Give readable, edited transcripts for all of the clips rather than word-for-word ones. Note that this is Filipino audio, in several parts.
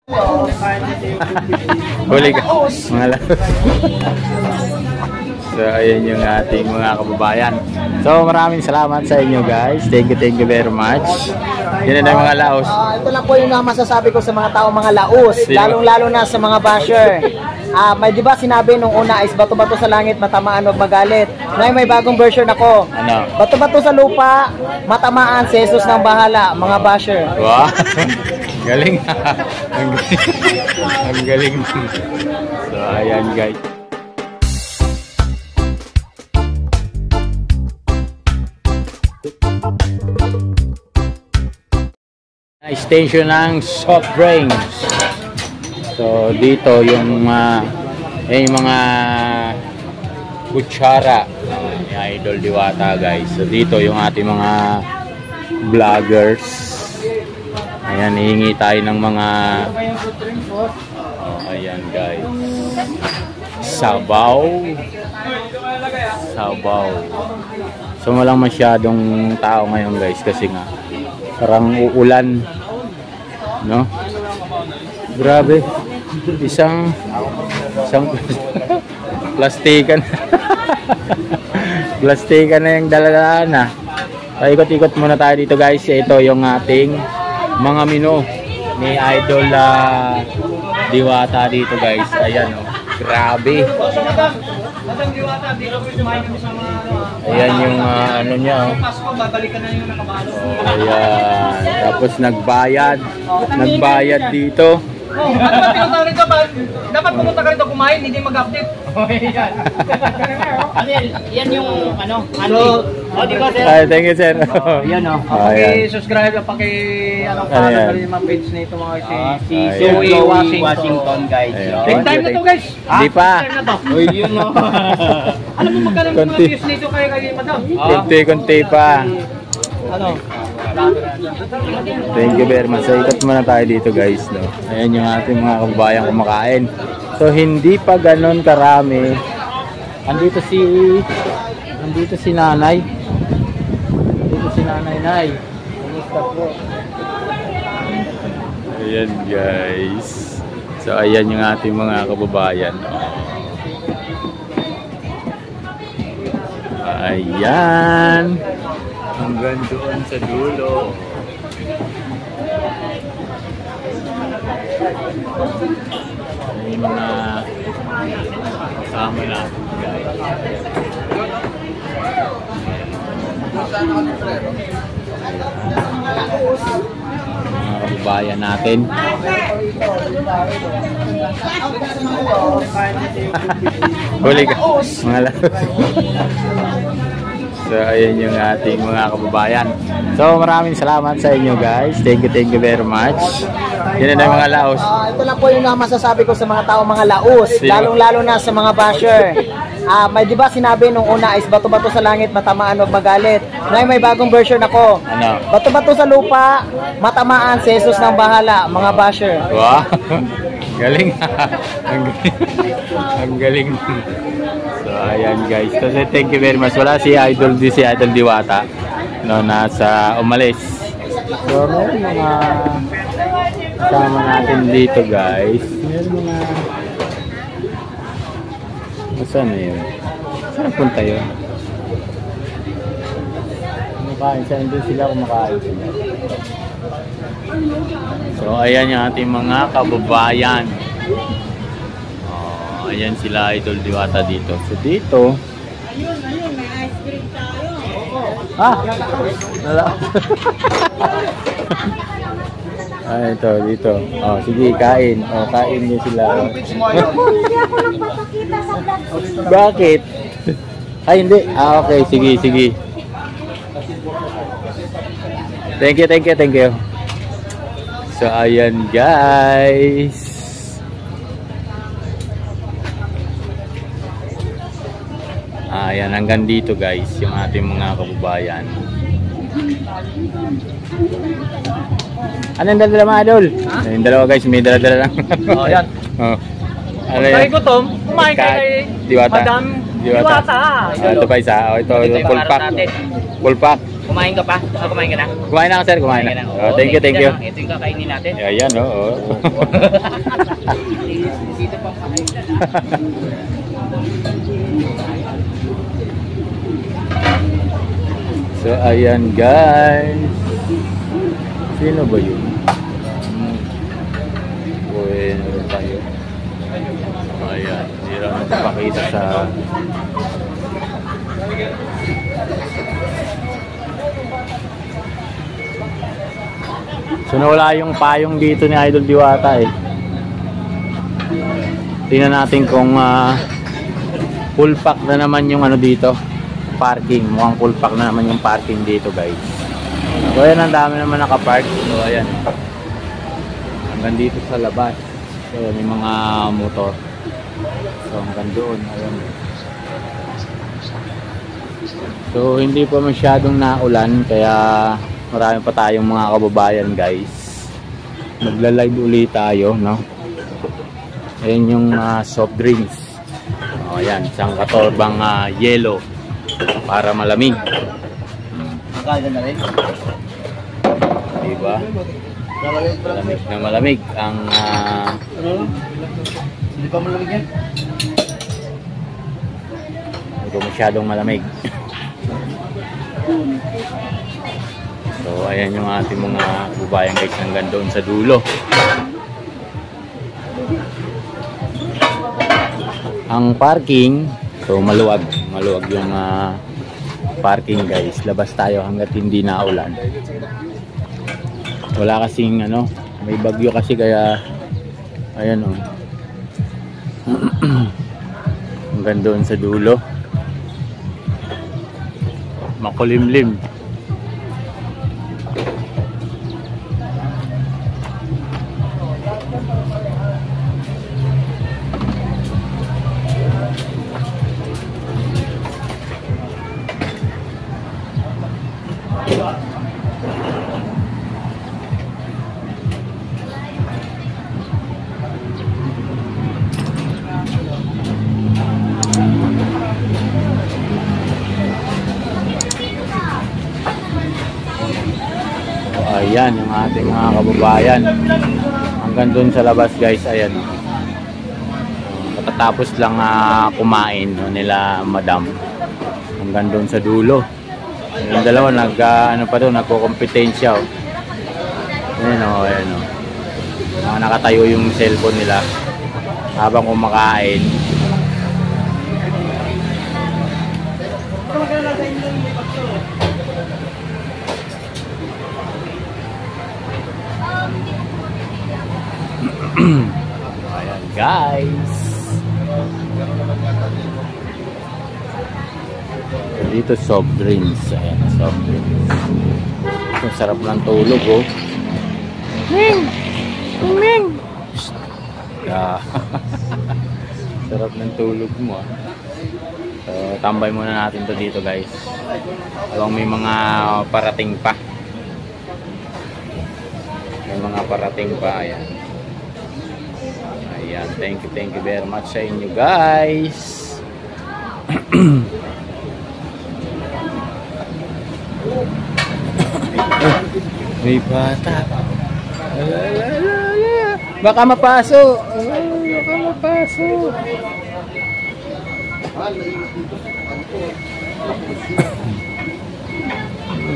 Huli ka, mga laos. So, ayun yung ating mga kababayan. So, maraming salamat sa inyo guys. Thank you very much. Yan na yung mga laos. Ito lang po yung masasabi ko sa mga tao mga laos. Lalong-lalo na sa mga basher. May di ba sinabi nung una is bato-bato sa langit, matamaan wag magalit. Ngayon may bagong version ako. Ano? Bato-bato sa lupa, matamaan si Jesus ng bahala, mga basher. Wow. Galing. Ang galing. So, ayan guys. Station ng soft drinks. So dito yung mga kutsara ni Idol Diwata guys. So dito yung ating mga vloggers. Ayan, hihingi tayo ng mga ayan guys. Sabaw. So walang masyadong tao ngayon guys kasi nga parang uulan, no? Grabe. Isang plastikan. Plastikan na yung dalalaan na. So, ikot-ikot muna tayo dito guys. Ito yung ating mga menu ni Idol Diwata dito guys. Ayan, oh. Grabe. Ayan yung ano niya, oh. Ayan. Tapos nagbayad dito. Dapat pumunta ka rito kumain, hindi mag-update. Yan yung ano, di ba sir? Ay, thank you sir. Yan o. Paki-subscribe, paki-follow yung mga page nito mga si Zoe Washington guys. Big time na to guys. Hindi pa. Uy, yun o. Alam mo magkano mga views nito kay madam? Kunti pa. Ano? Thank you very much. So, ikot muna tayo dito guys, no? Ayan yung ating mga kababayan kumakain. So hindi pa ganon karami. Andito si nanay. Andito si nanay. Kumusta po? Ayan guys. So ayan yung ating mga kababayan. Ayan. Hanggang doon sa dulo. May mga kasama natin guys. Mga kababayan natin. Huli ka, mga laos. So ayan yung ating mga kababayan. So maraming salamat sa inyo guys. Thank you very much. Yan na yung mga laos. Ito lang po yung masasabi ko sa mga tao mga laos. Lalong-lalo na sa mga basher. May di ba sinabi nung una is bato-bato sa langit, matamaan wag magalit. Ngayon may bagong version ako. Ano? Bato-bato sa lupa, matamaan si Jesus ng bahala, mga basher. Wow. Galing. Ang galing. So ayan guys. So thank you very much. Wala si Idol Diwata, no, nasa umalis. So meron mga kasama natin dito guys. Meron mga saan na yun? Saan punta yun? Kumakain. Saan doon sila kumakain sila? So ayan yung ating mga kababayan. Ayan sila Idol Diwata dito. So dito ayun, may ice cream tayo. Wala. Ay, ito, dito. Oh, sige, kain. Oh, kain niyo sila. Hindi ako nagpapakita sa vlog. Bakit? Ay, hindi. Okay, sige. Thank you. So, ayan guys. Ayan, hanggang dito guys, yung ating mga kababayan. Anong dala mga idol? Yung dalawa guys, may dala-dala lang. Oh, yan. Oh. Ano Kaya ko Tom, kumain kay Diwata. Madam Diwata. Ito pa isa. Oh, ito full pack. Full pack. Kumain ka pa? Kumain ka na? Kumain na ako, sir. Kumain na. Oh, thank you, thank you. Ito yung kakainin natin. Ayan, oo. Dito pa kakainin. So, ayan, guys. Sino ba yun? Bueno tayo. Ayan, hindi lang napapakita sa... So nawala yung payong dito ni Idol Diwata eh. Tingnan natin kung full pack na naman yung ano dito, parking. Mukhang full pack na naman yung parking dito, guys. So ayan, ang dami naman nakapark. So ayan, hanggang dito sa labas. So may mga motor. So hanggang doon, ayan. So hindi pa masyadong naulan, kaya marami pa tayong mga kababayan, guys. Magla-live ulit tayo, no? Ayan yung soft drinks. O, ayan, isang katorbang yellow para malamig. Akala na rin. Diba? Malamig na malamig ang Hindi pa malamig yan? hindi ko masyadong malamig. So ayan yung ating mga kababayan, guys, hanggang doon sa dulo. Ang parking, so maluwag yung parking, guys. Labas tayo hanggat hindi naulan. Wala kasing ano, may bagyo kasi, kaya ayan oh. Hanggang doon sa dulo. Makulimlim. Ayan yung ating mga kababayan hanggang dun sa labas, guys. Ayan, katatapos lang kumain nila madam, hanggang dun sa dulo. Yung dalawa ano pa doon, nagko-kompetensya. Ayan o, ayan o. Nakatayo yung cellphone nila habang kumakain. Ayan, guys. Dito soft drinks. Ayan, soft drinks. Ang sarap ng tulog, oh. Ming! Ming! Yeah. Sarap ng tulog mo, ah. So, tambay muna natin to dito, guys. Habang may mga parating pa. May mga parating pa, ayan. Ayan, thank you very much sa inyo, guys. May bata. Baka mapaso. Baka mapaso.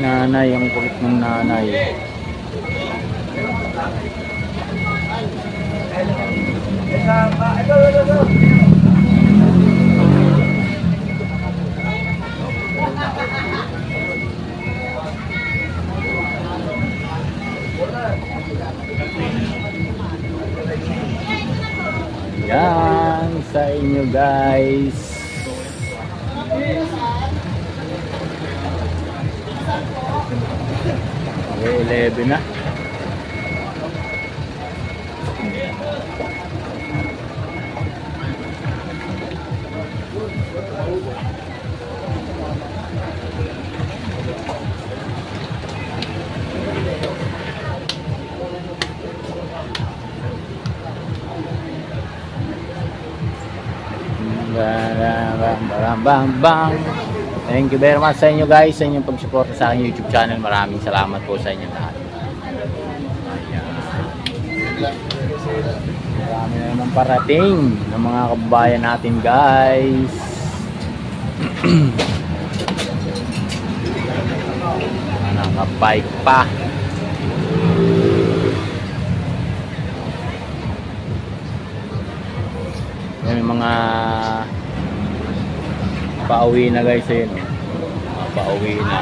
Nanay, ang kulit ng nanay. Yan sa inyo, guys. Okay, 11 na. Bam bam bam bam. Thank you very much sa inyo guys, sa inyong pag-support sa aking YouTube channel. Maraming salamat po sa inyo lahat. Marami na naman parating ng mga kababayan natin guys. Nakabike pa. May mga pauwi na guys, ayun. Pauwi na.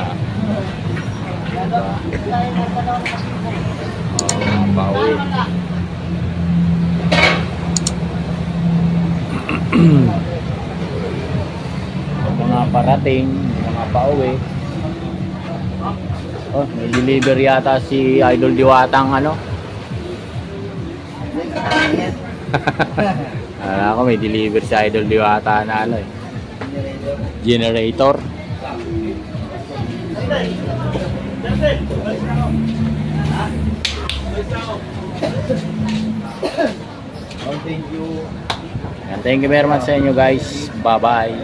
Pauwi. Mga parating, mga pauwi. Oh, may deliver yata si Idol Diwatang ano. Ako may deliver si Idol Diwata na ano eh. Generator. Thank you very much sa inyo guys. Bye bye.